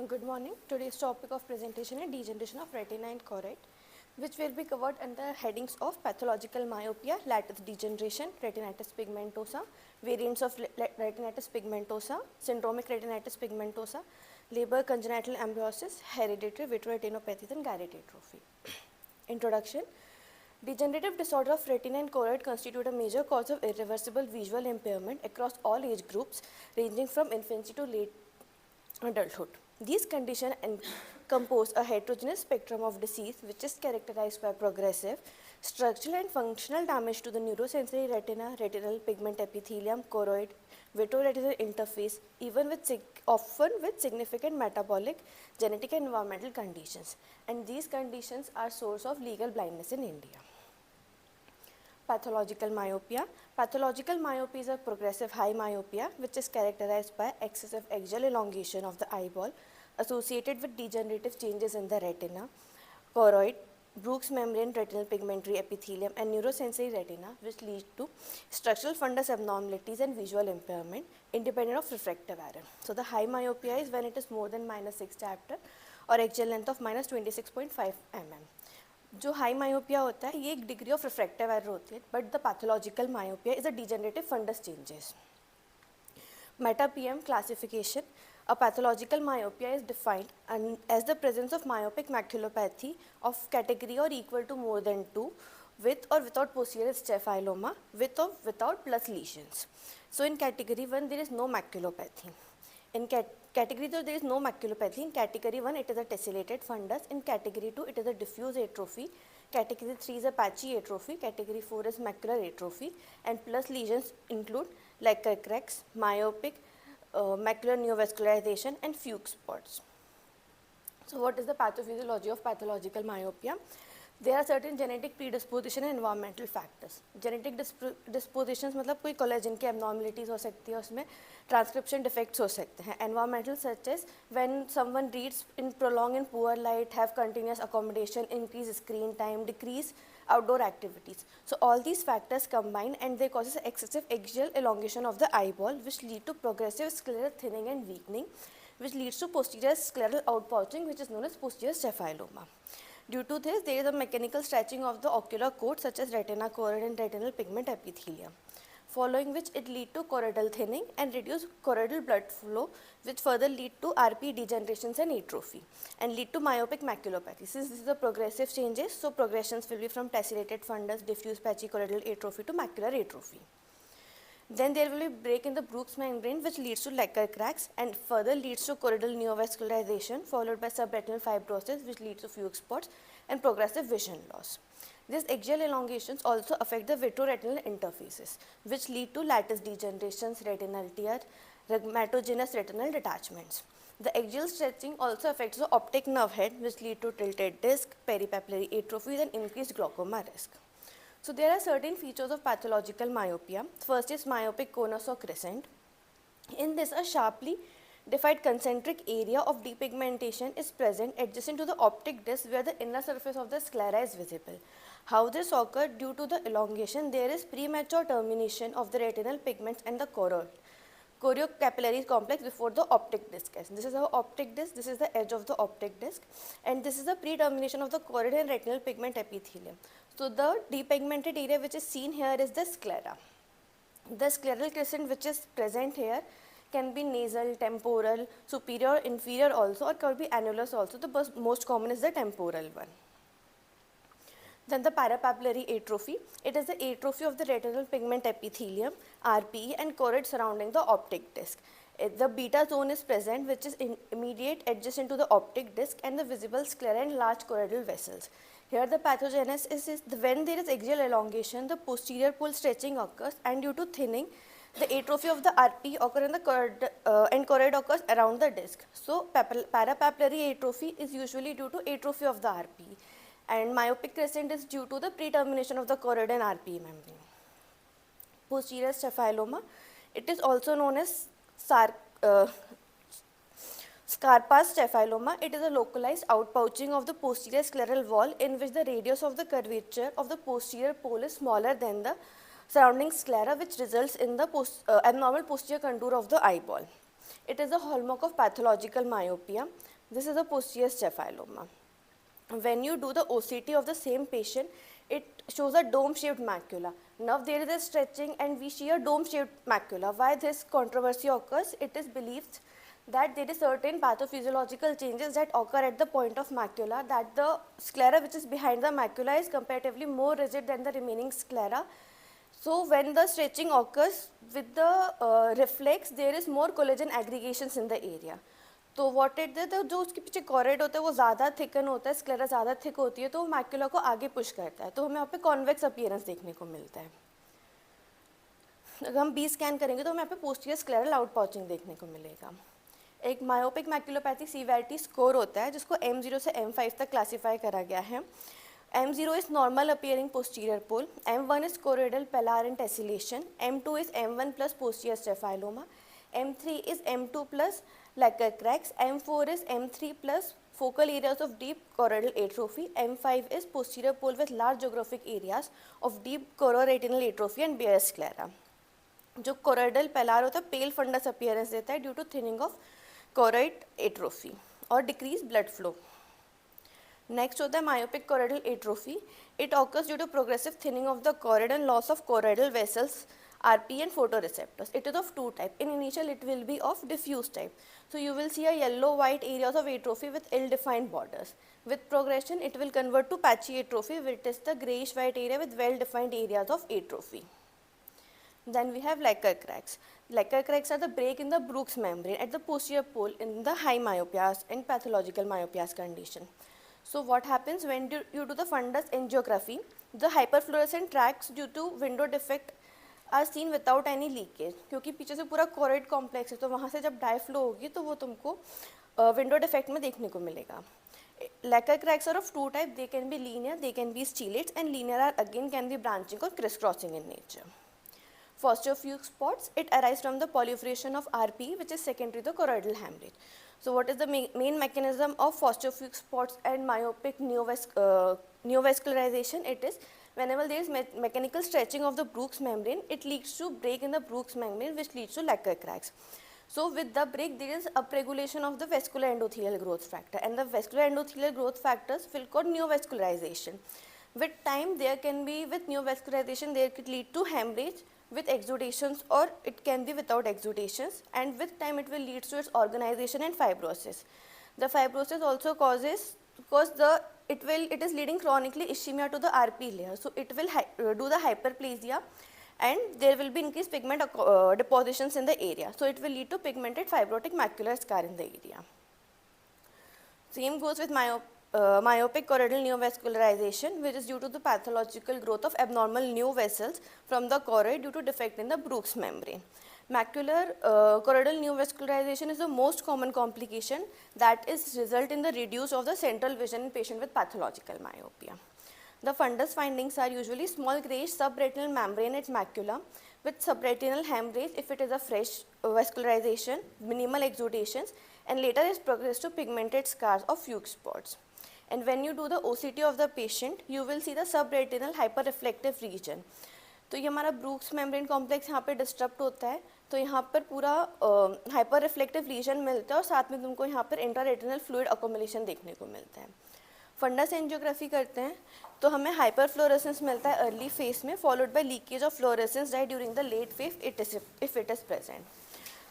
Good morning. Today's topic of presentation is degeneration of retina and choroid, which will be covered under headings of pathological myopia, lattice degeneration, retinitis pigmentosa, variants of retinitis pigmentosa, syndromic retinitis pigmentosa, Leber congenital amaurosis, hereditary vitreoretinopathy, and Garrett atrophy. Introduction. Degenerative disorder of retina and choroid constitute a major cause of irreversible visual impairment across all age groups, ranging from infancy to late adulthood. These conditions compose a heterogeneous spectrum of disease which is characterized by progressive, structural and functional damage to the neurosensory retina, retinal pigment epithelium, choroid, vitreoretinal interface, often with significant metabolic, genetic and environmental conditions. And these conditions are source of legal blindness in India. Pathological myopia. Pathological myopia is a progressive high myopia which is characterized by excessive axial elongation of the eyeball associated with degenerative changes in the retina, choroid, Bruch's membrane retinal pigmentary epithelium and neurosensory retina, which lead to structural fundus abnormalities and visual impairment independent of refractive error. So the high myopia is when it is more than -6 diopter or axial length of -26.5 mm. जो high myopia होता है ये एक degree of refractive error होती है, but the pathological myopia is a degenerative fundus changes. Meta PM classification. A pathological myopia is defined as the presence of myopic maculopathy of category or equal to more than 2 with or without posterior staphyloma, with or without plus lesions. So in category 1 there is no maculopathy. In category 2 there is no maculopathy. In category 1 it is a tessellated fundus. In category 2 it is a diffuse atrophy. Category 3 is a patchy atrophy. Category 4 is macular atrophy. And plus lesions include Lecker cracks, myopic, macular neovascularization and Fuchs spots. So what is the pathophysiology of pathological myopia? There are certain genetic predisposition and environmental factors. Genetic dispositions मतलब कोई collagen की abnormalities हो सकती है, उसमें transcription defects हो सकते हैं. Environmental such as when someone reads in prolonged and poor light, have continuous accommodation, increase screen time, decrease outdoor activities. So all these factors combine and they causes excessive axial elongation of the eyeball, which lead to progressive scleral thinning and weakening, which leads to posterior scleral outpouching, which is known as posterior staphyloma. Due to this, there is a mechanical stretching of the ocular coat such as retina, choroid and retinal pigment epithelium, following which it lead to choroidal thinning and reduced choroidal blood flow, which further lead to RP degenerations and atrophy and lead to myopic maculopathy. Since this is a progressive changes, so progressions will be from tessellated fundus, diffuse patchy choroidal atrophy to macular atrophy. Then there will be break in the Bruch's membrane, which leads to Lecker cracks and further leads to choroidal neovascularization, followed by subretinal fibrosis, which leads to Fuchs spots and progressive vision loss. These axial elongations also affect the vitreoretinal interfaces, which lead to lattice degenerations, retinal tear, rheumatogenic retinal detachments. The axial stretching also affects the optic nerve head, which lead to tilted disc, peripapillary atrophy, and increased glaucoma risk. So there are certain features of pathological myopia. First is myopic conus or crescent. In this, a sharply defined concentric area of depigmentation is present adjacent to the optic disc where the inner surface of the sclera is visible. How this occurs? Due to the elongation, there is premature termination of the retinal pigments and the choriocapillary complex before the optic disc. This is our optic disc, this is the edge of the optic disc, and this is the pre-termination of the choroid and retinal pigment epithelium. So the depigmented area which is seen here is the sclera. The scleral crescent which is present here can be nasal, temporal, superior, inferior also, or can be annulus also. The most common is the temporal one. Then the parapapillary atrophy. It is the atrophy of the retinal pigment epithelium, RPE, and choroid surrounding the optic disc. The beta zone is present, which is immediate adjacent to the optic disc and the visible sclera and large choroidal vessels. Here the pathogenesis is when there is axial elongation, the posterior pole stretching occurs, and due to thinning, the atrophy of the RPE occurs in the choroid, and choroid occurs around the disc. So parapapillary atrophy is usually due to atrophy of the RPE, and myopic crescent is due to the pre-termination of the choroid and RPE membrane. Posterior staphyloma, it is also known as Scarpa's staphyloma. It is a localized outpouching of the posterior scleral wall in which the radius of the curvature of the posterior pole is smaller than the surrounding sclera, which results in the abnormal posterior contour of the eyeball. It is a hallmark of pathological myopia. This is a posterior staphyloma. When you do the OCT of the same patient, it shows a dome-shaped macula. Now there is a stretching and we see a dome-shaped macula. Why this controversy occurs? It is believed that there is certain pathophysiological changes that occur at the point of macula, that the sclera which is behind the macula is comparatively more rigid than the remaining sclera. So when the stretching occurs with the reflex, there is more collagen aggregations in the area. तो what it they जो उसके पीछे कॉरेड होता है वो ज़्यादा thicken होता है, स्क्लेरा ज़्यादा थिक होती है, तो वो मैक्यूला को आगे पुश करता है, तो हमें यहाँ पे कॉन्वेक्स अपीयरेंस देखने को मिलता है. अगर हम बी स्कैन करेंगे तो हमें यहाँ पे पोस्टीरियर स्क्लेरल आउट पाउचिंग देखने को मिलेगा. एक मायोपिक मैक्यूलोपैथी सीवियरिटी स्कोर होता है जिसको M0 से M5 तक क्लासीफाई करा गया है. M0 is normal appearing posterior pole, M1 is choroidal pellar and tessellation, M2 is M1 plus posterior staphyloma, M3 is M2 plus lacquer cracks, M4 is M3 plus focal areas of deep choroidal atrophy, M5 is posterior pole with large geographic areas of deep chororetinal atrophy and bare sclera. जो choroidal pellar होता है pale fundus appearance देता है due to thinning of choroid atrophy और decreased blood flow. Next होता है myopic choroidal atrophy. It occurs due to progressive thinning of the choroid and loss of choroidal vessels, RP and photoreceptors. It is of two types. In initial, it will be of diffuse type. So you will see a yellow-white areas of atrophy with ill-defined borders. With progression, it will convert to patchy atrophy, which is the grayish-white area with well-defined areas of atrophy. Then we have lacquer cracks. Lacquer cracks are the break in the Brooks membrane at the posterior pole in the high myopias and pathological myopias condition. So what happens when you do the fundus angiography, the hyperfluorescent tracts due to window defect are seen without any leakage, क्योंकि पीछे से पूरा choroid complex है, तो वहाँ से जब die flow होगी तो वो तुमको window defect में देखने को मिलेगा. Lacquer cracks are of two types. They can be linear, they can be stellate, and linear are again can be branching or crisscrossing in nature. Foster fugue spots, it arises from the proliferation of RP, which is secondary to choroidal hemorrhage. So what is the main mechanism of Foster fugue spots and myopic neovascularization? It is whenever there is mechanical stretching of the Brooks membrane, it leads to break in the Brooks membrane, which leads to lacquer cracks. So with the break, there is upregulation of the vascular endothelial growth factor, and the vascular endothelial growth factors will cause neovascularization. With time, there can be, with neovascularization, there could lead to hemorrhage with exudations, or it can be without exudations, and with time it will lead to its organization and fibrosis. The fibrosis also causes, because it is leading chronically ischemia to the RP layer, so it will do the hyperplasia, and there will be increased pigment depositions in the area, so it will lead to pigmented fibrotic macular scar in the area. Same goes with myopic choroidal neovascularization, which is due to the pathological growth of abnormal new vessels from the choroid due to defect in the Brooks membrane. Macular choroidal neovascularization is the most common complication that is result in the reduce of the central vision in patient with pathological myopia. The fundus findings are usually small grayish subretinal membrane at macula with subretinal hemorrhage if it is a fresh vascularization, minimal exudations, and later is progressed to pigmented scars or fugue spots. And when you do the OCT of the patient, you will see the subretinal hyperreflective region. तो ये हमारा Brooks membrane complex यहाँ पे disturb होता है, तो यहाँ पर पूरा हाइपर रिफ्लेक्टिव रीजन मिलता है और साथ में तुमको यहाँ पर इंट्रारेटिनल फ्लूइड अकोमुलेशन देखने को मिलता है. फंडस एंजियोग्राफी करते हैं तो हमें हाइपर फ्लोरेसेंस मिलता है अर्ली फेज में, followed by leakage of fluorescence dye during the late phase if it is present.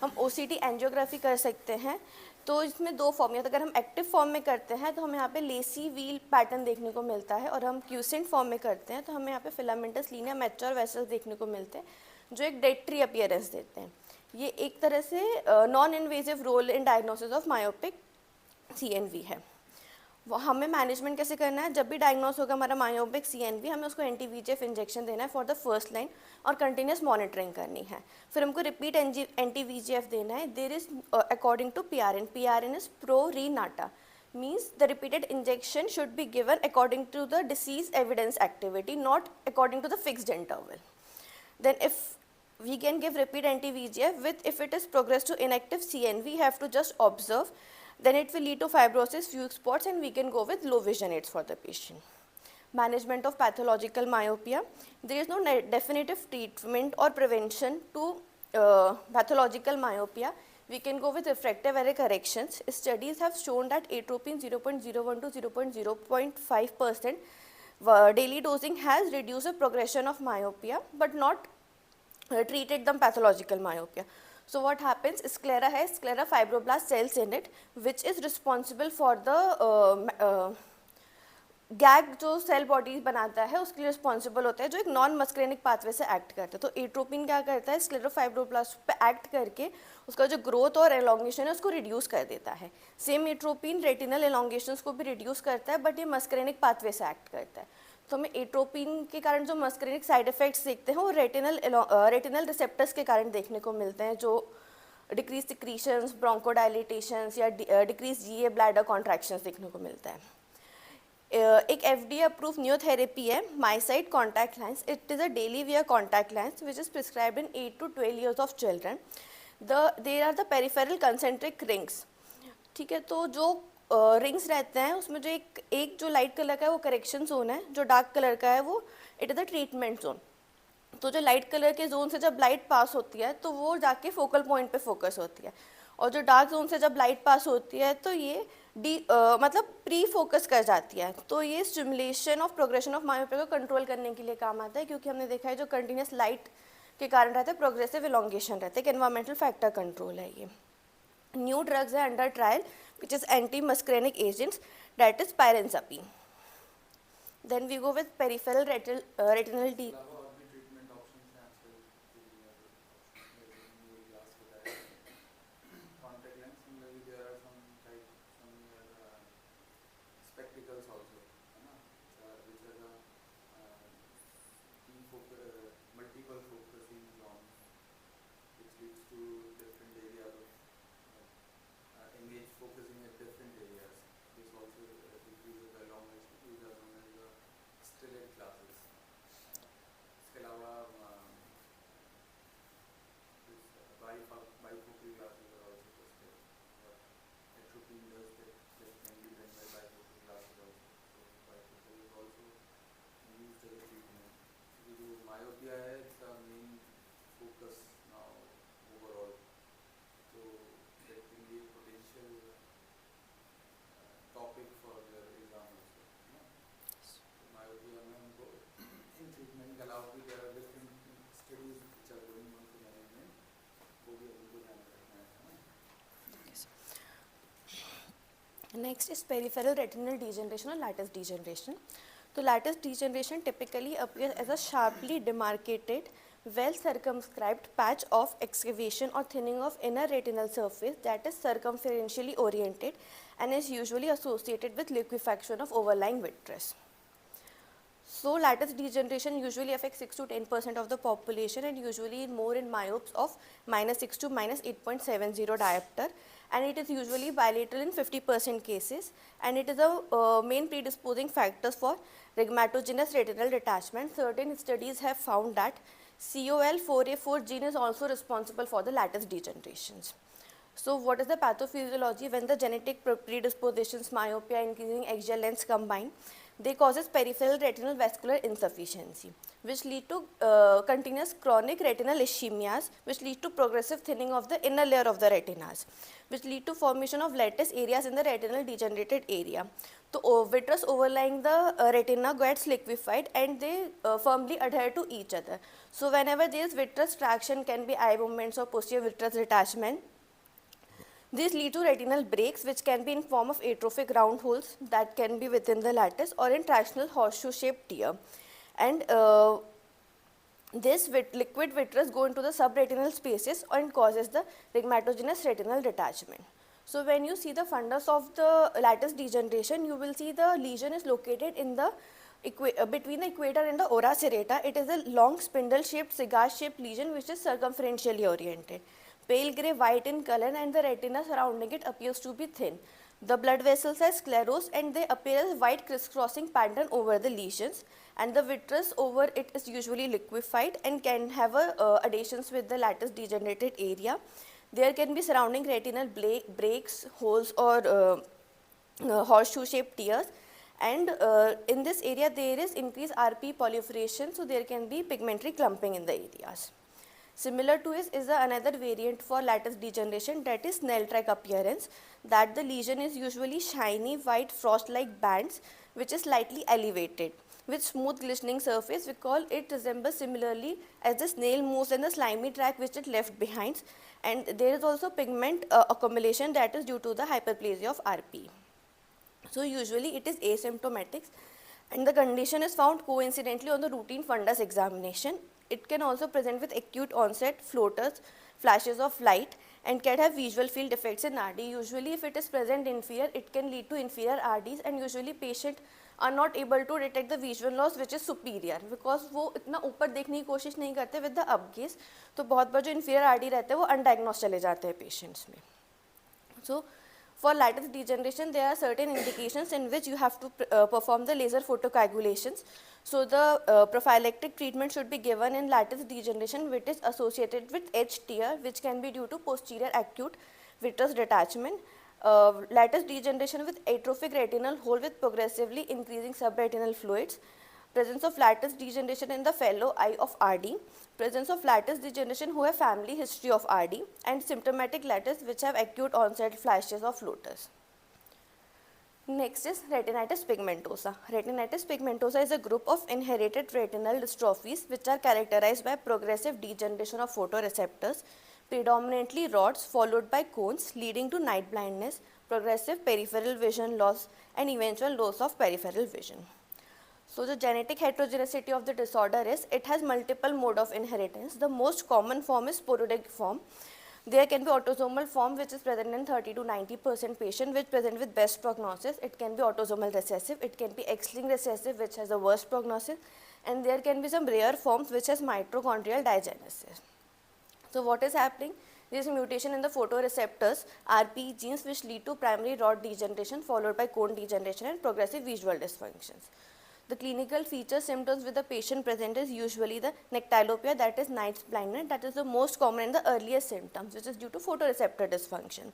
हम OCT एंजियोग्राफी कर सकते हैं, तो इसमें दो फॉर्म है. अगर हम एक्टिव फॉर्म में करते हैं तो हमें यहाँ पे लेसी व्हील पैटर्न देखने को मिलता है, और हम क्यूसेंट फॉर्म में करते हैं तो हमें यहाँ पे फिलामेंटस लीनिया मैच्योर वेसल्स देखने को मिलते हैं जो एक डेड ट्री अपीयरेंस देते हैं. ये एक तरह से non invasive role in diagnosis of myopic CNV है. हमें मैनेजमेंट कैसे करना है? जब भी डायग्नोस होगा हमारा मायोपिक CNV, हमें उसको anti-VEGF इंजेक्शन देना है फॉर द फर्स्ट लाइन और कंटिन्यूस मॉनिटरिंग करनी है. फिर हमको रिपीट anti-VEGF देना है. There is according to PRN is pro re nata, means the repeated injection should be given according to the disease evidence activity, not according to the fixed interval. Then if we can give repeat anti-VEGF with, if it is progressed to inactive CNV, we have to just observe, then it will lead to fibrosis, fugue spots, and we can go with low vision aids for the patient. Management of pathological myopia. There is no definitive treatment or prevention to pathological myopia. we can go with refractive error corrections. Studies have shown that atropine 0.01 to 0.05% daily dosing has reduced the progression of myopia, but not treated the pathological myopia. So what happens, sclera has sclera fibroblast cells in it, which is responsible for the gag जो cell body बनाता है उसके लिए responsible होता है, जो एक non muscarinic pathway से एक्ट करता है. तो एट्रोपिन क्या करता है, स्क्लेरोफाइब्रोब्लास्ट पे एक्ट करके उसका जो ग्रोथ और एलोंगेशन है उसको रिड्यूस कर देता है. सेम एट्रोपिन रेटिनल एलोंगेशन को भी रिड्यूस करता है, बट ये मस्क्रेनिक पाथवे से एक्ट करता है. तो हमें एट्रोपिन के कारण जो मस्क्रेनिक साइड इफेक्ट्स देखते हैं वो रेटिनल रिसेप्टर्स के कारण देखने को मिलते हैं, जो डिक्रीज सिक्रीशंस, ब्रोंकोडाइलेटेशंस या डिक्रीज जीए ब्लैडर कॉन्ट्रैक्शंस देखने को मिलता है. एक FDA अप्रूव न्यू थेरेपी है MiSight contact lens. It is a daily wear contact lens which is prescribed in 8 to 12 years of children. There are the peripheral concentric rings. ठीक है, तो जो रिंग्स रहते हैं उसमें जो एक जो लाइट कलर का है वो करेक्शन जोन है, जो डार्क कलर का है वो it is the treatment zone. तो जो लाइट कलर के जोन से जब लाइट पास होती है तो वो जाके फोकल पॉइंट पे फोकस होती है, और जो डार्क जोन से जब लाइट पास होती है तो ये मतलब प्री फोकस कर जाती है. तो ये stimulation of progression of myopia को कंट्रोल करने के लिए काम आता है, क्योंकि हमने देखा है जो कंटिन्यूस लाइट के कारण रहता है प्रोग्रेसिव इलोंगेशन रहता है, कि एनवायरमेंटल फैक्टर कंट्रोल है. ये न्यू ड्रग्स है under trial which is anti muscarinic agents, that is pirenzepine. Then we go with peripheral retinal D. Next is peripheral retinal degeneration or lattice degeneration. So lattice degeneration typically appears as a sharply demarcated, well circumscribed patch of excavation or thinning of inner retinal surface that is circumferentially oriented and is usually associated with liquefaction of overlying vitreous. So lattice degeneration usually affects 6 to 10% of the population, and usually more in myopes of -6 to -8.70 diopter, and it is usually bilateral in 50% cases, and it is a main predisposing factors for rhegmatogenous retinal detachment. Certain studies have found that COL4A4 gene is also responsible for the lattice degenerations. So what is the pathophysiology? When the genetic predispositions, myopia, increasing axial length combine, they causes peripheral retinal vascular insufficiency, which lead to continuous chronic retinal ischemias, which lead to progressive thinning of the inner layer of the retinas, which lead to formation of lattice areas in the retinal degenerated area. So vitreous overlying the retina gets liquefied and they firmly adhere to each other. So whenever there is vitreous traction, can be eye movements or posterior vitreous detachment. These lead to retinal breaks, which can be in form of atrophic round holes that can be within the lattice or in tractional horseshoe shaped tear. And this liquid vitreous go into the subretinal spaces and causes the rhegmatogenous retinal detachment. So when you see the fundus of the lattice degeneration, you will see the lesion is located in the between the equator and the ora serrata. It is a long spindle shaped, cigar shaped lesion which is circumferentially oriented, pale grey white in color, and the retina surrounding it appears to be thin. The blood vessels are sclerosed and they appear as white crisscrossing pattern over the lesions, and the vitreous over it is usually liquefied and can have adhesions with the lattice degenerated area. There can be surrounding retinal breaks, holes, or horseshoe shaped tears, and in this area there is increased RP proliferation, so there can be pigmentary clumping in the areas. Similar to it is another variant for lattice degeneration, that is Snell-Track appearance, that the lesion is usually shiny white frost-like bands which is slightly elevated with smooth glistening surface. We call it resembles similarly as the snail moves and the slimy track which it left behind, and there is also pigment accumulation that is due to the hyperplasia of RP. So usually it is asymptomatic and the condition is found coincidentally on the routine fundus examination. It can also present with acute onset floaters, flashes of light, and can have visual field defects in RD. Usually if it is present inferior, it can lead to inferior RDs, and usually patient are not able to detect the visual loss which is superior because वो इतना ऊपर देखने की कोशिश नहीं करते with the up gaze, तो बहुत बार जो inferior RD रहते हैं वो undiagnosed चले जाते हैं patients में. So for lattice degeneration, there are certain indications in which you have to perform the laser photocoagulations. So the prophylactic treatment should be given in lattice degeneration which is associated with edge tear, which can be due to posterior acute vitreous detachment. Lattice degeneration with atrophic retinal hole with progressively increasing subretinal fluids, presence of lattice degeneration in the fellow eye of RD, presence of lattice degeneration who have family history of RD, and symptomatic lattice which have acute onset flashes or floaters. Next is retinitis pigmentosa. Retinitis pigmentosa is a group of inherited retinal dystrophies which are characterized by progressive degeneration of photoreceptors, predominantly rods followed by cones, leading to night blindness, progressive peripheral vision loss, and eventual loss of peripheral vision. So the genetic heterogeneity of the disorder is it has multiple mode of inheritance. The most common form is sporadic form. There can be autosomal form which is present in 30 to 90% patient which present with best prognosis. It can be autosomal recessive. It can be X-linked recessive which has the worst prognosis, and there can be some rare forms which has mitochondrial dysgenesis. So what is happening? There is a mutation in the photoreceptors RP genes which lead to primary rod degeneration followed by cone degeneration and progressive visual dysfunctions. The clinical feature symptoms with the patient present is usually the nyctalopia, that is night blindness, that is the most common in the earliest symptoms which is due to photoreceptor dysfunction.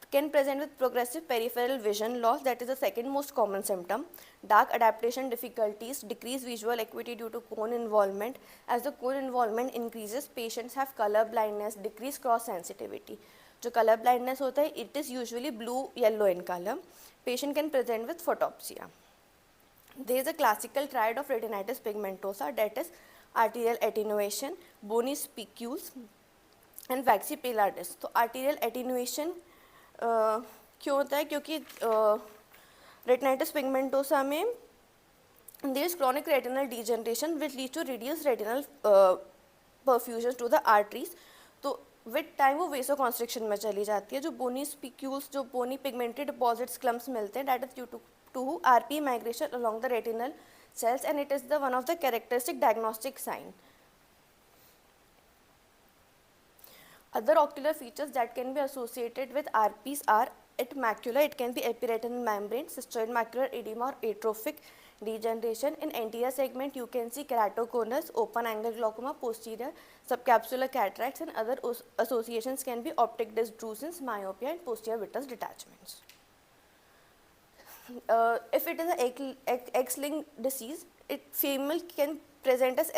It can present with progressive peripheral vision loss, that is the second most common symptom. Dark adaptation difficulties, decreased visual acuity due to cone involvement. As the cone involvement increases, patients have color blindness, decreased cross sensitivity. जो color blindness होता है, it is usually blue yellow in color. Patient can present with photopsia. There is a classical triad of retinitis pigmentosa, that is arterial attenuation, bony spicules, and waxy palar disc. तो arterial attenuation क्यों होता है? क्योंकि retinitis pigmentosa में there is chronic retinal degeneration which leads to reduced retinal perfusion to the arteries. तो with time वो vasoconstriction में चली जाती है. जो bony spicules, जो bony pigmented deposits clumps मिलते हैं, that is due to RP migration along the retinal cells, and it is the one of the characteristic diagnostic sign. Other ocular features that can be associated with RPs are at macula, it can be epiretinal membrane, cystoid macular edema or atrophic degeneration. In anterior segment, you can see keratoconus, open angle glaucoma, posterior subcapsular cataracts, and other associations can be optic disc drusen's, myopia, and posterior vitreous detachments. If it is an X-linked disease, female can present as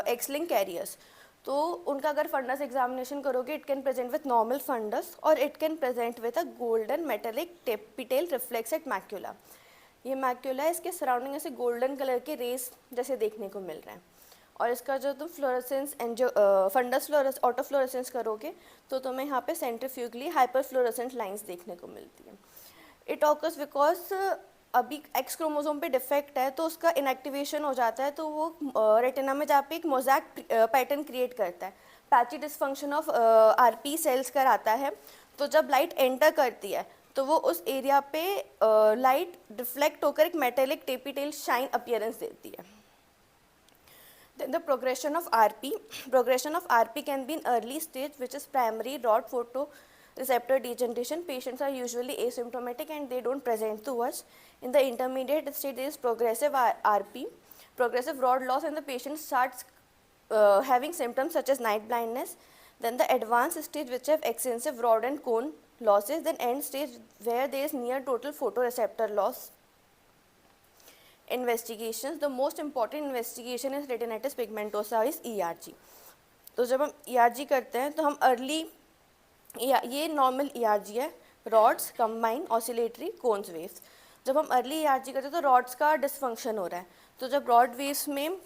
X-linked carriers. तो उनका अगर fundus examination करोगे, it can present with normal fundus और it can present with a golden metallic tapetal reflexed macula. ये macula है, इसके surrounding ऐसे golden colour के रेस जैसे देखने को मिल रहे हैं, और इसका जो तुम fluorescence and fundus fluoresce auto fluorescence करोगे तो तुम्हें यहाँ पे सेंट्रीफ्यूगली हाइपर फ्लोरेसेंट लाइन्स देखने को मिलती है. इट ऑकर्स बिकॉज अभी एक्स क्रोमोसोम पे डिफेक्ट है तो उसका इनएक्टिवेशन हो जाता है, तो वो रेटिना में जहाँ पे एक मोज़ैक पैटर्न क्रिएट करता है, patchy dysfunction of RP cells कराता है. तो जब लाइट एंटर करती है तो वो उस एरिया पे लाइट रिफ्लेक्ट होकर एक मेटेलिक टेपिटेल शाइन अपीयरेंस देती है. Then the progression of RP can be in early stage, which is primary rod photoreceptor degeneration. Patients are usually asymptomatic and they don't present to us. In the intermediate stage, there is progressive RP, progressive rod loss, and the patient starts having symptoms such as night blindness. Then the advanced stage, which have extensive rod and cone losses. Then end stage, where there is near total photoreceptor loss. Investigations. The most important investigation is retinitis pigmentosa is ERG. तो जब हम ERG करते हैं तो हम early, ये normal ERG है, rods combine oscillatory cones waves. जब हम अर्ली ERG करते हैं तो रॉड्स का डिसफंक्शन हो रहा है, तो जब रॉड वेव्स में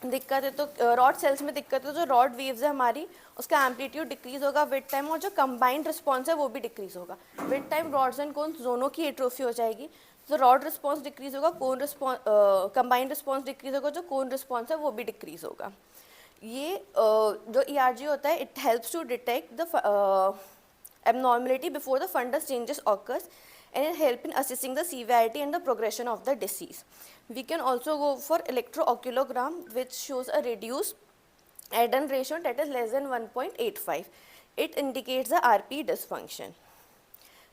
दिक्कत है तो रॉड सेल्स में दिक्कत है, तो जो रॉड वेव्स है हमारी उसका एम्पलीट्यूड डिक्रीज होगा विद टाइम, और जो कंबाइंड रिस्पॉन्स है वो भी डिक्रीज होगा with time. Rods and cones दोनों की एट्रोफी हो जाएगी, तो रॉड रिस्पॉन्स डिक्रीज होगा, कोन रिस्पॉन्स कंबाइंड रिस्पॉन्स डिक्रीज होगा, जो कोन रिस्पॉन्स है वो भी डिक्रीज होगा। ये जो ERG होता है, it helps to detect the abnormality before the fundus changes occurs, and it help in assessing the severity and the progression of the disease. We can also go for electrooculogram, which shows a reduced Eden ratio that is less than 1.85. It indicates the RP dysfunction.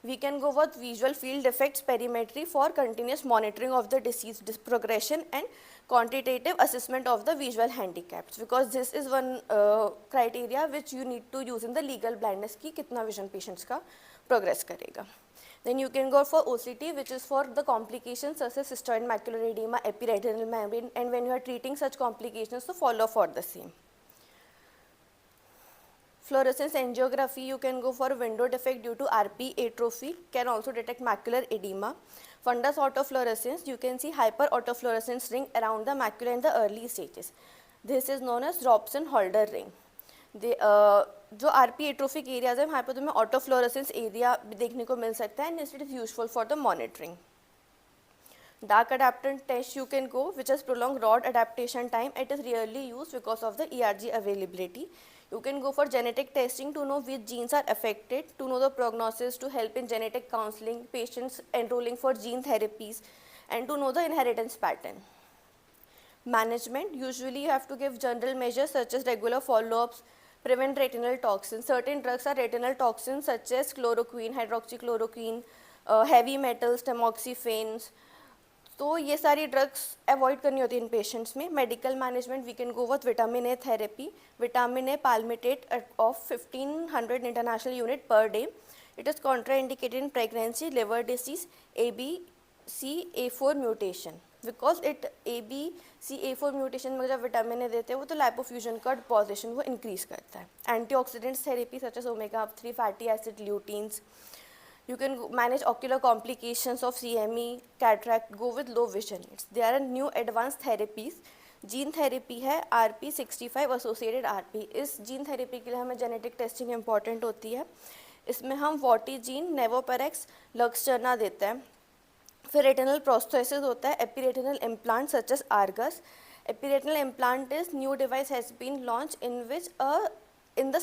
We can go with visual field effects perimetry for continuous monitoring of the disease progression and quantitative assessment of the visual handicaps, because this is one criteria which you need to use in the legal blindness ki kitna vision patients ka progress karega. Then you can go for OCT, which is for the complications such as cystoid macular edema, epiretinal membrane, and when you are treating such complications, so follow for the same. Fluorescence angiography, you can go for window defect due to RP atrophy, can also detect macular edema. Fundus autofluorescence, you can see hyperautofluorescence ring around the macula in the early stages. This is known as Robson-Holder ring. जो RP atrophic areas है वहाँ पे तुम्हें autofluorescence area भी देखने को मिल सकता है, and it is useful for the monitoring. Dark adaptant test you can go, which has prolonged rod adaptation time. It is rarely used because of the ERG availability. You can go for genetic testing to know which genes are affected, to know the prognosis, to help in genetic counseling, patients enrolling for gene therapies, and to know the inheritance pattern. Management, usually you have to give general measures such as regular follow-ups, prevent retinal toxins. Certain drugs are retinal toxins such as chloroquine, hydroxychloroquine, heavy metals, tamoxifenes. तो ये सारी drugs avoid करनी होती है in patients में. Medical management, we can go with vitamin A therapy. Vitamin A palmitate of 1500 international unit per day. It is contraindicated in pregnancy, liver disease, ABCA4 mutation. Because it ABCA4 mutation में जब vitamin A देते हैं वो तो लाइपोफ्यूजन का deposition वो increase करता है. Antioxidants therapy such as omega three fatty acid, luteins. You can manage ocular complications of CME, cataract, go with low vision aids. There are new advanced therapies. Gene therapy है RP65 associated RP. इस gene therapy के लिए हमें genetic testing important होती है. इसमें हम worthy gene, नेवोपेरेक्स, लक्सचर्ना देते हैं. फिर रेटिनल प्रोस्थेसिस होता है, epiretinal implant such as Argus. Epiretinal implant is new device has been launch in which in the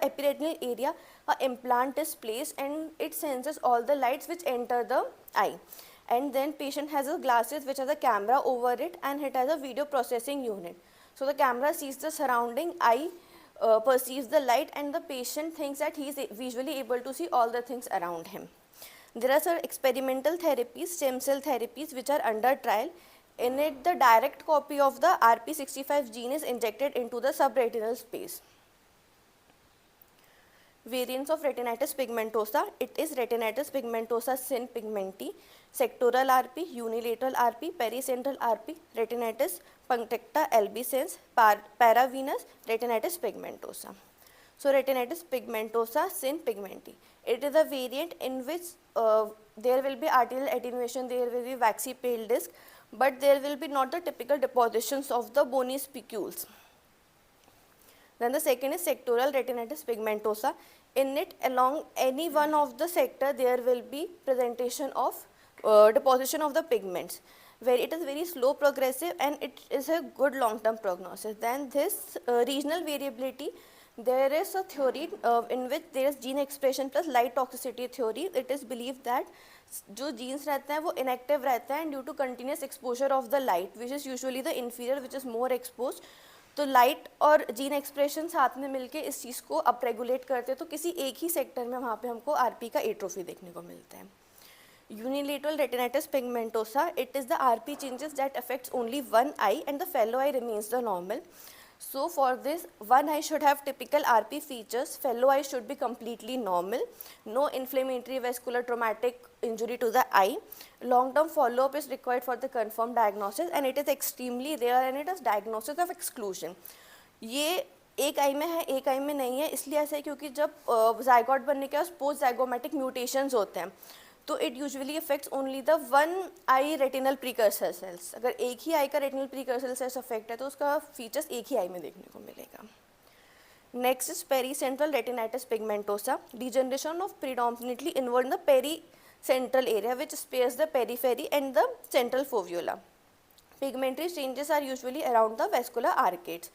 epiretinal area a implant is placed and it senses all the lights which enter the eye, and then patient has a glasses which has a camera over it and it has a video processing unit. So the camera sees the surrounding, eye perceives the light, and the patient thinks that he is visually able to see all the things around him. There are some experimental therapies, stem cell therapies, which are under trial. In it, the direct copy of the RP65 gene is injected into the subretinal space. Variants of retinitis pigmentosa, it is retinitis pigmentosa sin pigmenti, sectoral RP, unilateral RP, pericentral RP, retinitis punctata albicans, paravenous retinitis pigmentosa. So retinitis pigmentosa sin pigmenti, it is a variant in which there will be arterial attenuation, there will be waxy pale disc, but there will be not the typical depositions of the bony spicules. Then the second is sectoral retinitis pigmentosa. In it, along any one of the sector, there will be presentation of deposition of the pigments, where it is very slow progressive and it is a good long-term prognosis. Then this regional variability, there is a theory in which there is gene expression plus light toxicity theory. It is believed that जो genes रहते हैं वो inactive रहते हैं due to continuous exposure of the light, which is usually the inferior, which is more exposed. तो light और gene expression साथ में मिलके इस चीज़ को अप रेगुलेट करते हैं, तो किसी एक ही सेक्टर में वहाँ पे हमको आरपी का एट्रोफी देखने को मिलता है. Unilateral retinitis pigmentosa, it is the RP changes that affects only one I and the fellow I remains the normal. So for this, one eye should have typical RP features, fellow eye should be completely normal, no inflammatory vascular traumatic injury to the eye. Long-term follow-up is required for the confirmed diagnosis, and it is extremely rare and it is diagnosis of exclusion. ये एक आई में है, एक आई में नहीं है, इसलिए ऐसा है क्योंकि जब जाइगोट बनने के बाद पोस्ट जाइगोमेटिक म्यूटेशंस होते हैं तो it usually affects only the one eye retinal precursor cells. अगर एक ही आई का रेटिनल प्रीकर्सर सेल्स अफेक्ट है तो उसका फीचर्स एक ही आई में देखने को मिलेगा। Next is pericentral retinitis pigmentosa, degeneration of predominantly involved in the pericentral area which spares the periphery and the central fovea. Pigmentary changes are usually around the vascular arcades.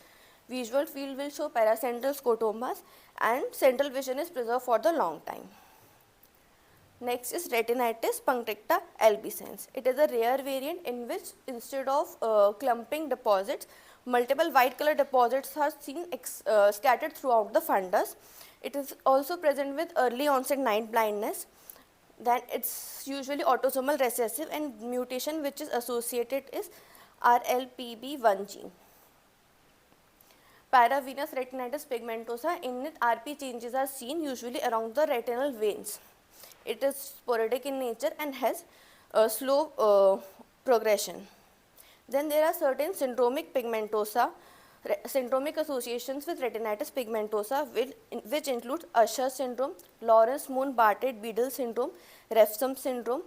Visual field will show paracentral scotomas and central vision is preserved for the long time. Next is retinitis punctata albicans. It is a rare variant in which instead of clumping deposits, multiple white color deposits are seen scattered throughout the fundus. It is also present with early onset night blindness. Then it's usually autosomal recessive and mutation which is associated is RLPB1 gene. Paravenous retinitis pigmentosa, in it RP changes are seen usually around the retinal veins. It is sporadic in nature and has a slow progression. Then there are certain syndromic pigmentosa, syndromic associations with retinitis pigmentosa, which include Usher syndrome, Lawrence-Moon-Bardet-Biedl syndrome, Refsum syndrome,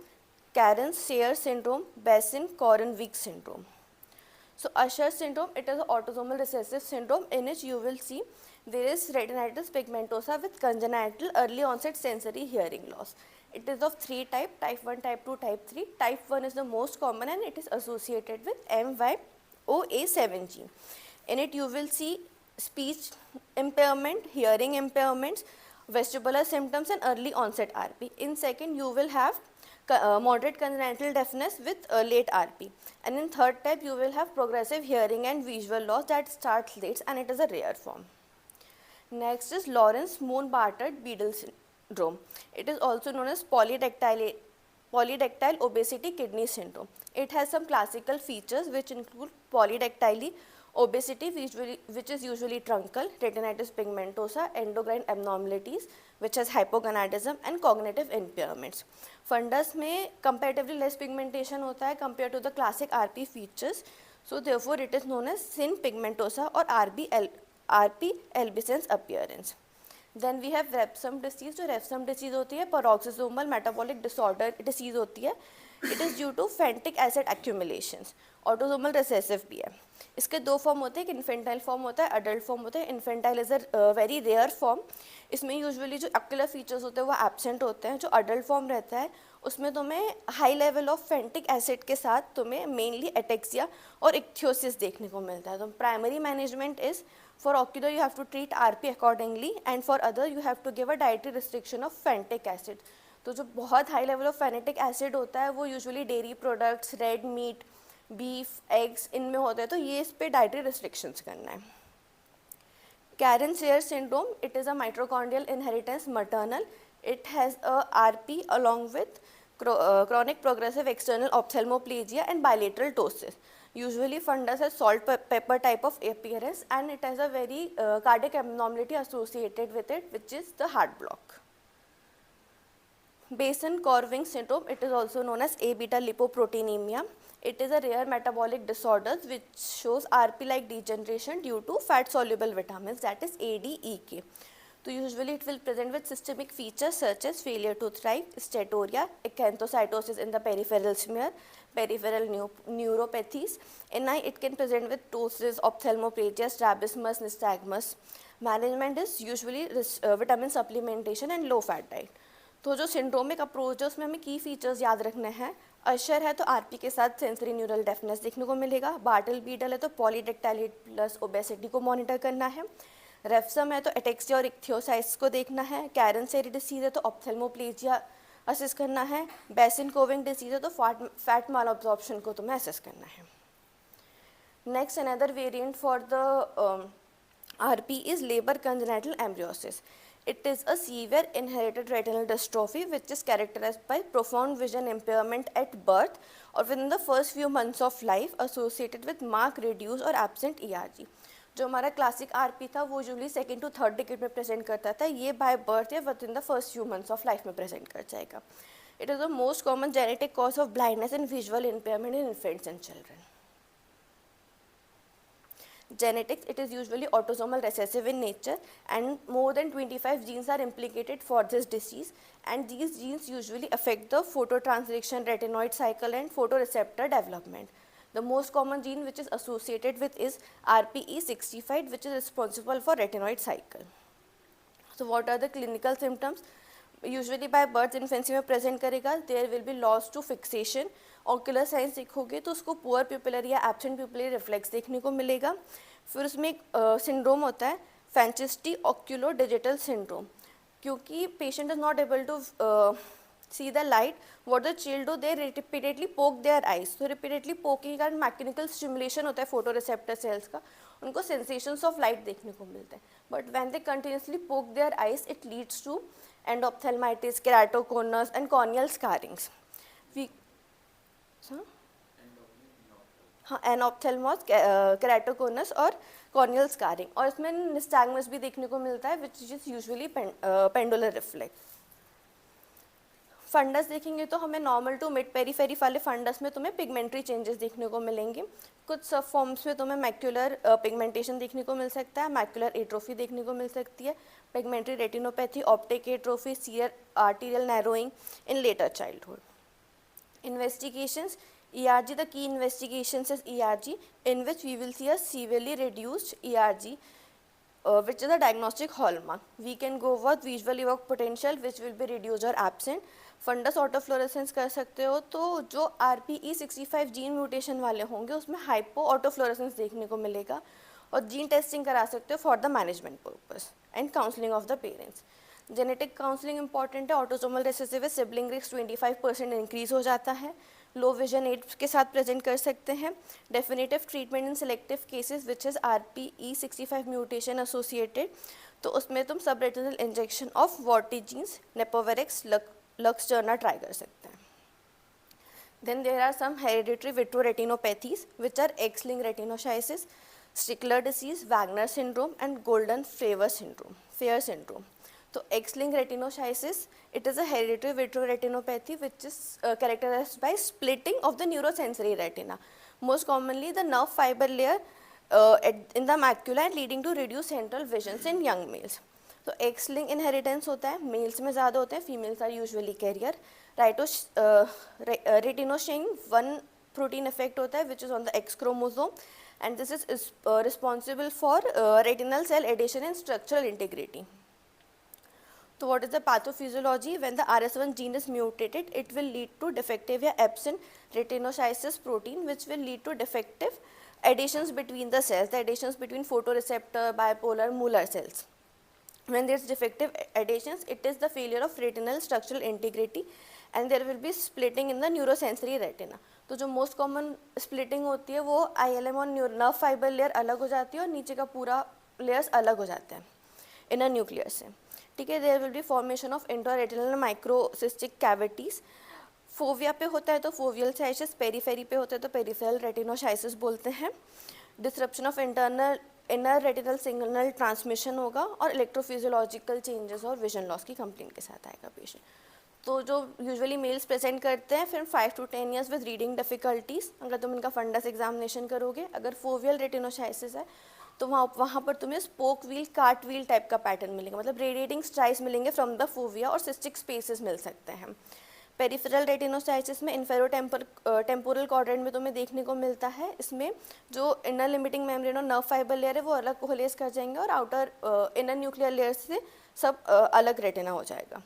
Karen-Sayre syndrome, Bassin-Coren-Weig syndrome. So Usher syndrome, it is an autosomal recessive syndrome in which you will see there is retinitis pigmentosa with congenital early onset sensory hearing loss. It is of three types, type 1, type 2, type 3. Type 1 is the most common and it is associated with MYOA7 gene. In it you will see speech impairment, hearing impairments, vestibular symptoms and early onset RP. In second you will have moderate congenital deafness with late RP. And in third type you will have progressive hearing and visual loss that starts late and it is a rare form. Next is Lawrence-Moon-Bardet-Biedl syndrome. It is also known as polydactyl obesity kidney syndrome. It has some classical features which include polydactyly obesity, which is usually truncal, retinitis pigmentosa, endocrine abnormalities, which has hypogonadism and cognitive impairments. Fundus में comparatively less pigmentation होता है compared to the classic RP features. So therefore it is known as thin pigmentosa or RP albicans appearance. Then we have Refsum disease. जो Refsum disease होती है paroxysmal metabolic disorder disease होती है. It is due to phentic acid accumulations. Autosomal recessive भी है. इसके दो form होते हैं, एक इन्फेंटाइल फॉर्म होता है, अडल्ट फॉर्म होता है. Infantile is a very rare form. इसमें यूजुअली जो ऑक्यूलर फीचर्स होते हैं वो एब्सेंट होते हैं. जो अडल्ट फॉर्म रहता है उसमें तुम्हें हाई लेवल ऑफ फेंटिक एसिड के साथ तुम्हें मेनली एटेक्सिया और इक्थियोसिस देखने को मिलता है. तो primary management is for ocular you have to treat RP accordingly and for other you have to give a dietary restriction of phentic acid. तो जो बहुत high level of phonetic acid होता है वो usually dairy products, red meat, beef, eggs इनमें होता है, तो ये इस पे डाइटरी रिस्ट्रिक्शंस करना है. Karen-Sayre syndrome, it is a mitochondrial inheritance maternal. It has a RP along with chronic progressive external ophthalmoplegia and bilateral ptosis. Usually fundus has salt pepper type of appearance and it has a very cardiac abnormality associated with it, which is the heart block. Bassin-Coren-Weig syndrome, it is also known as A-beta lipoproteinemia. It is a rare metabolic disorder which shows RP-like degeneration due to fat-soluble vitamins, that is A, D, E, K. So usually it will present with systemic features such as failure to thrive, steatorrhea, acanthocytosis in the peripheral smear, peripheral neuropathies. In eye, it can present with ptosis, ophthalmoplegia, strabismus, nystagmus. Management is usually vitamin supplementation and low-fat diet. तो जो syndromic approach है उसमें हमें की features याद रखने हैं. अशर है तो आरपी के साथ सेंसरी न्यूरल डेफनेस देखने को मिलेगा. बार्टल बीडल है तो पॉलीडेक्टाइल प्लस ओबेसिटी को मॉनिटर करना है. रेफ्सम है तो एटेक्सिया और इक्थियोसाइट्स को देखना है. कैरन-सेरी डिसीज है तो ऑप्थेल्मोप्लेजिया असेस करना है. बेसिन-कोविंग डिसीज है तो फैट माल अब्जॉर्प्शन को तुम्हें असेस करना है. Next another variant for the RP is Leber congenital amaurosis. It is a severe inherited retinal dystrophy which is characterized by profound vision impairment at birth or within the first few months of life associated with marked reduced or absent ERG. जो हमारा classic RP था वो usually second to third decade में present करता था. ये by birth या within the first few months of life में प्रेजेंट कर जाएगा. It is the most common genetic cause of blindness and visual impairment in infants and children. Genetics, it is usually autosomal recessive in nature, and more than 25 genes are implicated for this disease, and these genes usually affect the phototransduction, retinoid cycle and photoreceptor development. The most common gene which is associated with is RPE65, which is responsible for retinoid cycle. So what are the clinical symptoms? Usually by birth infancy में present करेगा, there will be loss to fixation, ocular signs देखोगे तो उसको poor pupillary या absent pupillary reflex देखने को मिलेगा. फिर उसमें एक syndrome होता है Fanchesti oculodigital syndrome, क्योंकि patient is not able to see the light, what the child do, they repeatedly poke their eyes. So repeatedly poking के कारण mechanical stimulation होता है photoreceptor cells का, उनको sensations of light देखने को मिलते हैं. But when they continuously poke their eyes, it leads to endophthalmitis, keratoconus and corneal scarrings. हाँ, एनऑप्थेल्मोस, केराटोकोनस और कॉर्नियल स्कारिंग, और इसमें निस्टैग्मस भी देखने को मिलता है which is usually pendular reflex. Fundus देखेंगे तो हमें नॉर्मल टू मिड पेरीफेरी वाले फंडस में तुम्हें पिगमेंट्री चेंजेस देखने को मिलेंगे. कुछ सब फॉर्म्स में तुम्हें मैक्यूलर पिगमेंटेशन देखने को मिल सकता है, मैक्यूलर एट्रोफी देखने को मिल सकती है, pigmentary retinopathy, optic atrophy, severe arterial narrowing in later childhood. Investigations, ERG, the key investigations is ERG, in which we will see a severely reduced ERG, which is a diagnostic hallmark. We can go with visual evoked potential, which will be reduced or absent. Fundus autofluorescence कर सकते हो, तो जो RPE65 gene mutation वाले होंगे उसमें hypo autofluorescence देखने को मिलेगा, और जीन टेस्टिंग करा सकते हो for the management purpose and counselling of the parents. Genetic counselling important है. ऑटोसोमल रिसेसिव है, सिबलिंग रिस्क 25% इंक्रीज हो जाता है. लो विजन एड्स के साथ प्रेजेंट कर सकते हैं. Definitive treatment in selective cases which is RPE65 mutation associated, तो उसमें तुम subretinal injection of voretigene, neparvovec, Luxturna try कर सकते हैं. Then there are some hereditary vitreoretinopathies which are X-linked retinoschisis, Stickler disease, Wagner syndrome and Goldmann Favre syndrome. तो X-linked retinoschisis, it is a hereditary vitreoretinopathy which is characterized by splitting of the neurosensory retina. Most commonly the nerve fiber layer in the macula and leading to reduced central visions in young males. तो X-linked inheritance होता है, mails में ज़्यादा होता है, females are usually carrier. Retinoschisin 1 protein effect होता है which is on the X chromosome, and this is responsible for retinal cell adhesion and structural integrity. So what is the pathophysiology? When the RS1 gene is mutated, it will lead to defective or absent retinoschisis protein, which will lead to defective adhesions between the cells, the adhesions between photoreceptor, bipolar, molar cells. When there is defective adhesions, it is the failure of retinal structural integrity, and there will be splitting in the neurosensory retina. तो जो most common splitting होती है वो ILM और nerve fibre layer अलग हो जाती है और नीचे का पूरा लेयर्स अलग हो जाते हैं इनर न्यूक्लियस से. ठीक है. There will be formation of intraretinal microcystic cavities. Fovea पे होता है तो फोवियल साइसिस, पेरीफेरी पे होता है तो पेरिफेरल रेटिनोसाइसिस बोलते हैं. Disruption of inner retinal signal transmission होगा, और इलेक्ट्रोफिजियोलॉजिकल चेंजेस और विजन लॉस की कंप्लेंट के साथ आएगा पेशेंट. तो जो यूजुअली मेल्स प्रेजेंट करते हैं फिर 5 to 10 years with reading difficulties. अगर तुम इनका फंडस एग्जामिनेशन करोगे, अगर फोवियल रेटिनोसाइसिस है तो वहाँ पर तुम्हें spoke wheel, cart wheel type का पैटर्न मिलेगा, मतलब रेडिएटिंग स्ट्राइप्स मिलेंगे फ्रॉम द फोविया, और सिस्टिक स्पेसेस मिल सकते हैं. पेरिफेरल रेटिनोसाइटिस में इन्फेरो टेम्पोरल क्वाड्रेंट में तुम्हें देखने को मिलता है. इसमें जो इनर लिमिटिंग मेम्ब्रेन और नर्व फाइबर लेयर है वो अलग कोलेस कर जाएंगे, और आउटर इनर न्यूक्लियर लेयर से सब अलग रेटिना हो जाएगा.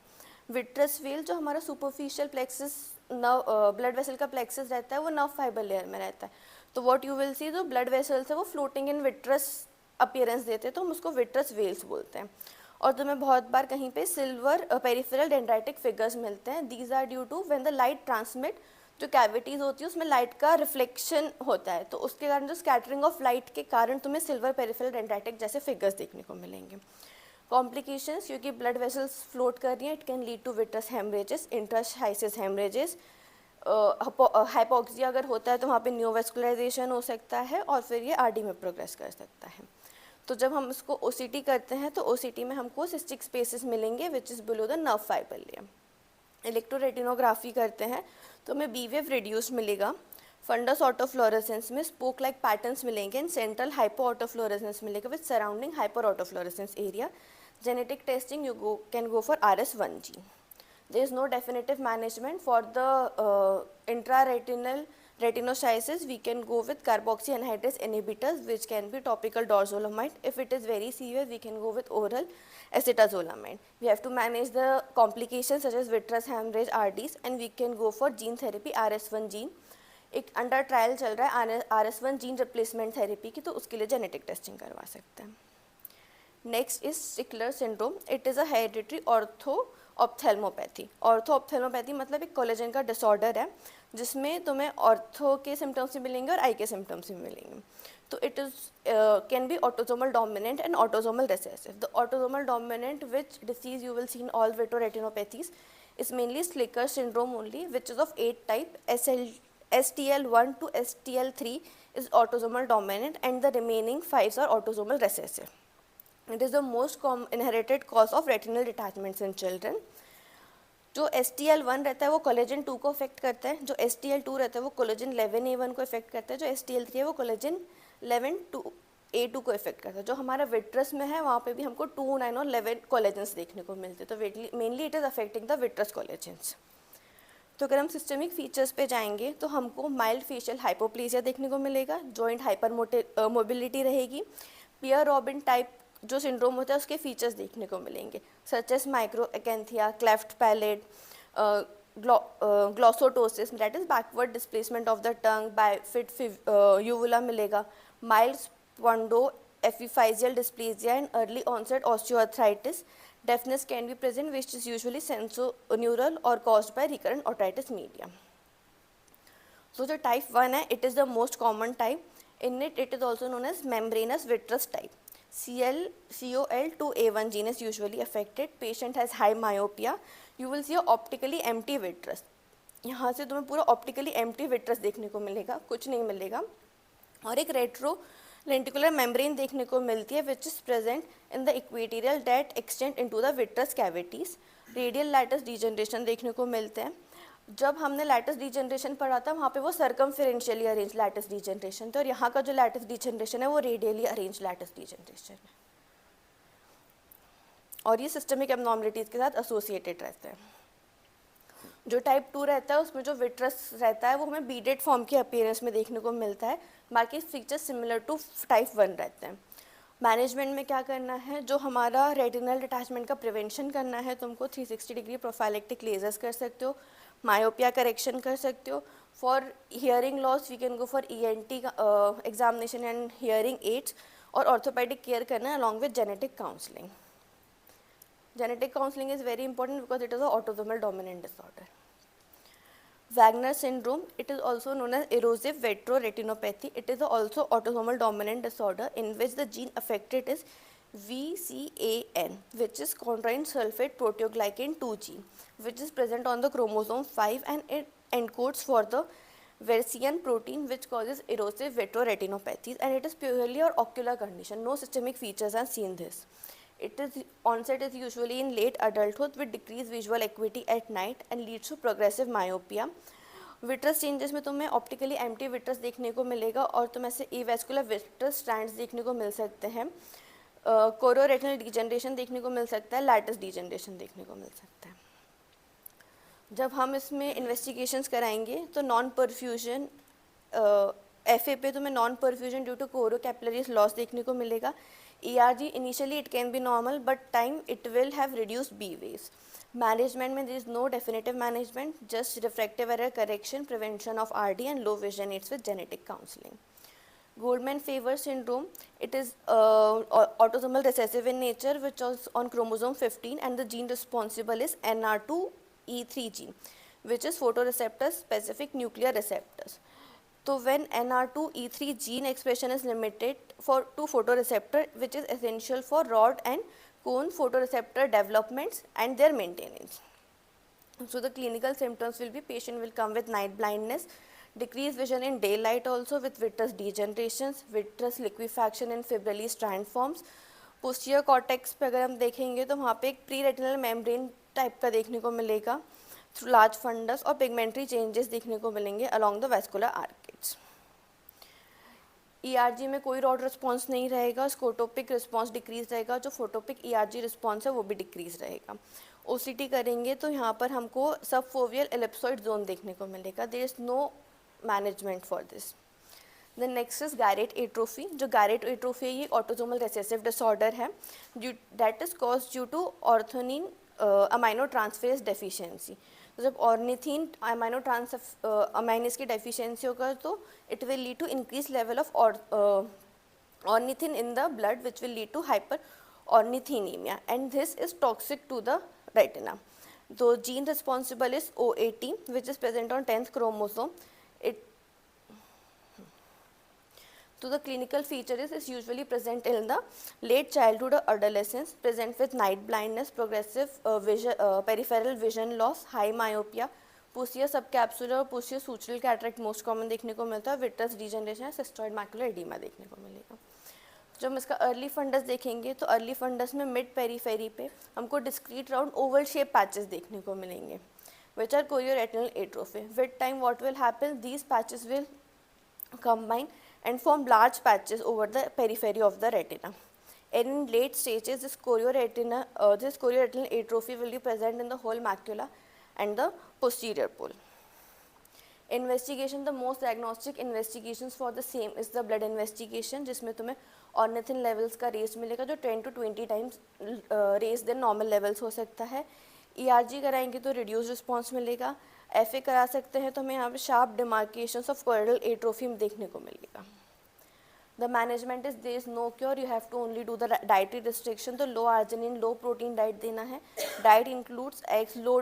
विट्रस व्हील जो हमारा सुपरफिशियल प्लेक्सिस ब्लड वेसल का प्लेक्सिस रहता है वो नर्व फाइबर लेयर में रहता है. तो व्हाट यू विल सी, जो ब्लड वेसल्स है वो फ्लोटिंग इन विट्रस अपीयरेंस देते हैं, तो हम उसको विट्रस वेल्स बोलते हैं. और तुम्हें बहुत बार कहीं पे सिल्वर पेरिफेरल डेंड्राइटिक फिगर्स मिलते हैं. These are due to when the light transmit, जो कैविटीज़ होती है उसमें लाइट का रिफ्लेक्शन होता है, तो उसके कारण जो स्कैटरिंग ऑफ लाइट के कारण तुम्हें सिल्वर पेरिफेरल डेंड्राइटिक जैसे फिगर्स देखने को मिलेंगे. कॉम्प्लिकेशंस, क्योंकि ब्लड वेसल्स फ्लोट कर रही हैं, it can lead to vitreous haemorrhages, intraschisis haemorrhages. Hypoxia अगर होता है तो वहाँ पे न्यूवेस्कुलराइजेशन हो सकता है, और फिर ये RD में प्रोग्रेस कर सकता है. तो जब हम इसको OCT करते हैं तो OCT में हमको सिस्टिक स्पेसेस मिलेंगे which is below the nerve fibre layer. Electroretinography करते हैं तो हमें B वेव रिड्यूस मिलेगा. फंडस ऑटोफ्लोरेसेंस में स्पोक लाइक पैटर्न्स मिलेंगे एंड सेंट्रल हाइपो ऑटोफ्लोरेसेंस मिलेगा with surrounding hyper autofluorescence area. Genetic testing you can go for RS1 gene. There is no definitive management for the intraretinal retinoschisis. We can go with carboxy anhydrase inhibitors, which can be topical dorzolamide. If it is very severe, we can go with oral acetazolamide. We have to manage the complications such as vitreous hemorrhage, RDs, and we can go for gene therapy RS1 gene. एक under trial चल रहा है RS1 gene replacement therapy की, तो उसके लिए genetic testing करवा सकते हैं. Next is Stickler syndrome. It is a hereditary arthroophthalmopathy. Arthroophthalmopathy मतलब एक कोलेजन का डिसऑर्डर है जिसमें तुम्हें ऑर्थो के सिम्टम्स भी मिलेंगे और आई के सिम्टम्स भी मिलेंगे. तो it is can be autosomal dominant and autosomal recessive. The autosomal dominant which disease you will see in all vitreoretinopathies is mainly Slicker syndrome only, which is of 8 type. STL1 to STL3 is autosomal dominant and the remaining 5 are autosomal recessive. It is the most inherited cause of retinal detachments in children. जो STL1 रहता है वो collagen 2 को affect करता है, जो STL2 रहता है वो कोलेजन 11A1 को अफेक्ट करता है, जो STL3 है वो कोलेजन 11A2 को अफेक्ट करता है. जो हमारा विट्रस में है वहाँ पे भी हमको 2, 9 और 11 कोलेजन्स देखने को मिलते हैं. तो mainly it is affecting the vitreous collagens. तो अगर हम सिस्टमिक फीचर्स पे जाएंगे तो हमको माइल्ड फेशियल हाइपोप्लेजिया देखने को मिलेगा, जॉइंट हाइपर मोबिलिटी रहेगी, पियर रॉबिन टाइप जो सिंड्रोम होता है उसके फीचर्स देखने को मिलेंगे, such as micrognathia, cleft palate, glossoptosis that is backward displacement of the tongue, bifid uvula मिलेगा, mild spondyloepiphyseal dysplasia and early onset osteoarthritis. Deafness can be present, which is usually sensorineural or caused by recurrent otitis media. So the type 1 है, it is the most common type. In it, it is also known as membranous vitreous type. COL2A1 gene is usually affected. Patient has high myopia. You will see a optically empty vitreous. यहाँ से तुम्हें पूरा optically empty vitreous देखने को मिलेगा, कुछ नहीं मिलेगा. और एक रेट्रो लेंटिकुलर मेम्ब्रेन देखने को मिलती है which is present in the equatorial that extend into the vitreous cavities. Radial lattice degeneration देखने को मिलते हैं. जब हमने लैटिस डिजनरेशन पढ़ा था वहाँ पे वो सर्कमफेरेंशियली अरेंज लैटिस डिजनरेशन था, और यहाँ का जो लैटिस डिजनरेशन है वो रेडियली अरेंज लैटिस डिजनरेशन है, और ये सिस्टमिक एबनॉर्मलिटीज़ के साथ एसोसिएटेड रहते हैं. जो टाइप 2 रहता है उसमें जो विट्रस रहता है वो हमें बीडेड फॉर्म के अपीयरेंस में देखने को मिलता है. बाकी फीचर्स सिमिलर टू टाइप 1 रहते हैं. मैनेजमेंट में क्या करना है, जो हमारा रेटिनल डिटैचमेंट का प्रिवेंशन करना है, तुमको 360 डिग्री प्रोफाइलेक्टिक लेजर्स कर सकते हो, मायोपिया करेक्शन कर सकते हो. For hearing loss we can go for ENT examination and hearing aids, और ऑर्थोपेडिक केयर करना है along with genetic counselling. Genetic counseling is very important because it is an autosomal dominant disorder. Wagner syndrome, it is also known as erosive vitreoretinopathy. It is also autosomal dominant disorder in which the gene affected is VCAN, which is chondroin sulfate proteoglycan 2 gene, which is present on the chromosome 5 and it encodes for the Versian protein which causes erosive vitreoretinopathy, and it is purely an ocular condition. No systemic features are seen this. It is onset is usually in late adulthood with decreased visual acuity at night and leads to progressive myopia. Vitreous changes में तुम्हें optically empty vitreous देखने को मिलेगा और तुम्हें ऐसे इवेस्कुलर vitreous strands देखने को मिल सकते हैं. कोरोरेटिनल डिजनरेशन देखने को मिल सकता है, लैटिस डिजनरेशन देखने को मिल सकता है. जब हम इसमें इन्वेस्टिगेशंस कराएंगे तो नॉन परफ्यूजन FA पे तुम्हें नॉन परफ्यूजन ड्यू टू कोरो कैपिलरीज लॉस देखने को मिलेगा. ERG initially it can be normal but time it will have reduced B waves. Management में there is no definitive management, just refractive error correction, prevention of RD and low vision aids with genetic counseling. Goldman-Favor syndrome, it is autosomal recessive in nature which is on chromosome 15 and the gene responsible is NR2E3 gene which is photoreceptor specific nuclear receptors. So when NR2E3 gene expression is limited to photoreceptor which is essential for rod and cone photoreceptor developments and their maintenance. So the clinical symptoms will be patient will come with night blindness, decreased vision in daylight also with vitreous degenerations, vitreous liquefaction in fibrillary strand forms. Posterior cortex पे अगर हम देखेंगे तो वहाँ पे एक pre retinal membrane type का देखने को मिलेगा थ्रू लार्ज फंडस, और पिगमेंट्री चेंजेस देखने को मिलेंगे along the vascular arcade. ERG में कोई रॉड रिस्पॉन्स नहीं रहेगा, स्कोटोपिक रिस्पॉन्स डिक्रीज रहेगा, जो फोटोपिक ईआरजी रिस्पॉन्स है वो भी डिक्रीज रहेगा। ओसीटी करेंगे तो यहाँ पर हमको सब फोवियल एलिप्सॉइड जोन देखने को मिलेगा। There is no management for this. The next is gyrate atrophy. जो गैरेट एट्रोफी है ये ऑटोसोमल रिसेसिव डिसऑर्डर है that is cause due to ornithine amino transferase deficiency. तो जब ऑर्निथिन अमाइनो ट्रांस अमाइनेज की डेफिशिएंसी होगा तो it will lead to increase level of ornithine in the blood, which will lead to hyperornithinemia, and this is toxic to the retina. The gene responsible is OAT, which is present on 10th chromosome. It So the clinical feature is usually present in the late childhood or adolescence, present with night blindness, progressive peripheral vision loss, high myopia, posterior subcapsular और posterior sutural cataract most common देखने को मिलता है, vitreous degeneration, cystoid macular edema देखने को मिलेगा। जब हम इसका अर्ली फंडस देखेंगे तो अर्ली फंडस में मिड पेरीफेरी पे हमको discrete round Oval shape patches देखने को मिलेंगे which are chorioretinal atrophy. With time what will happen, these patches will combine and form large patches over the periphery of the retina. And in late stages, this chorioretinal atrophy will be present in the whole macula and the posterior pole. Investigation, the most diagnostic investigations for the same is the blood investigation, जिसमें तुम्हें ornithine levels का race मिलेगा जो 10 to 20 times raise than normal levels हो सकता है। ERG कराएंगे तो रिड्यूस रिस्पॉन्स मिलेगा। एफए करा सकते हैं तो हमें यहाँ पे शार्प डिमार्केशंस ऑफ कोरोइडल एट्रोफी देखने को मिलेगा। The management is there is no cure, you have to only do the dietary restriction. तो लो arginine लो प्रोटीन डाइट देना है। Diet includes eggs, low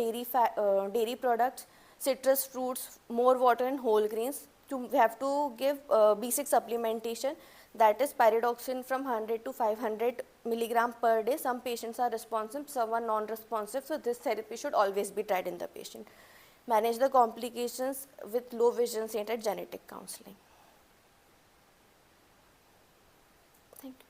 dairy products, citrus fruits, more water and whole grains. We have to give B6 supplementation, that is pyridoxine from 100 to 500 milligram per day. Some patients are responsive, some are non-responsive, so this therapy should always be tried in the patient. Manage the complications with low vision centered genetic counseling. Thank you.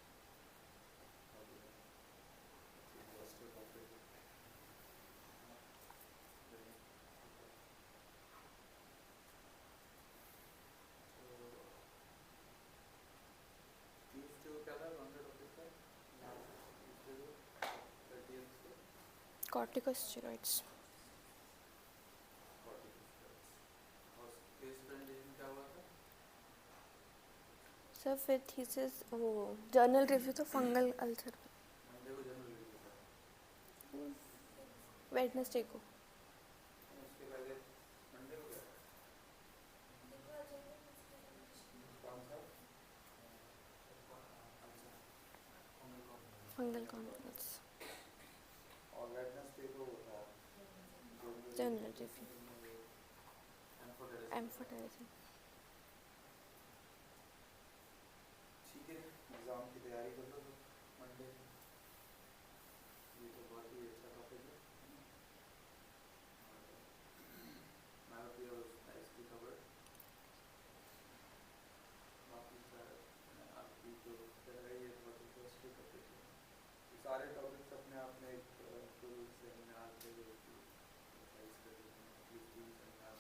Corticosteroids. Sir फिर thesis वो journal review तो fungal ulcer Wednesday को। Fungal conference general review amphotericin. ठीक है, exam की तैयारी कर लो तो मंडे। ये तो बहुत ही अच्छा टॉपिक है। myopia was nicely covered. बाकी आपकी तो तैयारी है, बहुत इंटरेस्टिंग टॉपिक है। ये सारे टॉपिक्स अपने आप में एक फुल सेमिनार के रिवाइज कर देते हैं, प्लीज फुल सेमिनार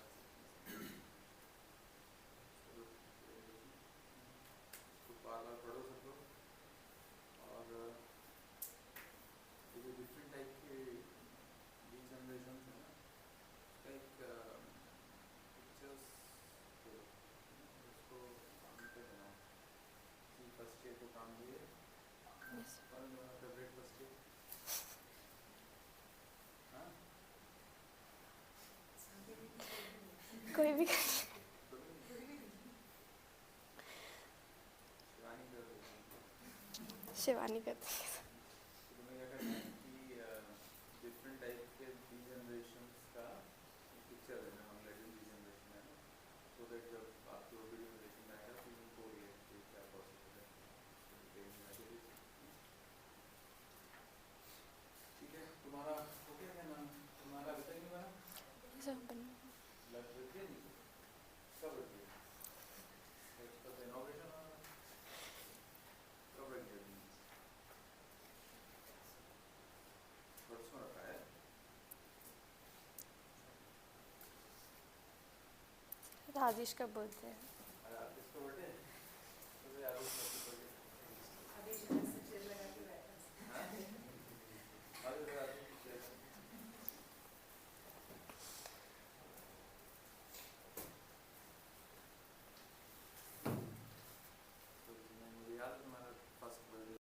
इसको बार-बार पढ़ो सब लोग। और ये जो डिफरेंट टाइप के डीजनरेशन है ना, एक पिक्चर्स उसको काम पे बनाओ कि फर्स्ट ईयर को काम दिए और मेरा फेवरेट फर्स्ट ईयर। हाँ, कोई भी शिवानी शिवानी कर देती है। करती है। तुम्हें क्या करना है कि डिफरेंट टाइप के डीजनरेशंस का पिक्चर देना, हम लेडीज डीजनरेशन है ना, सो दैट जब आपकी वो डीजनरेशन में आएगा तो उनको ये क्या पॉसिबल है। ठीक है, तुम्हारा हो गया क्या नाम? तुम्हारा अभी तक नहीं बना? लग रही है नहीं, कब रख दिया? तो इनोवेशन कब रख दिया? परसों रखा है। राजेश का बर्थडे है। इसका बर्थडे आदेश मध्य प्रदेश। आदेश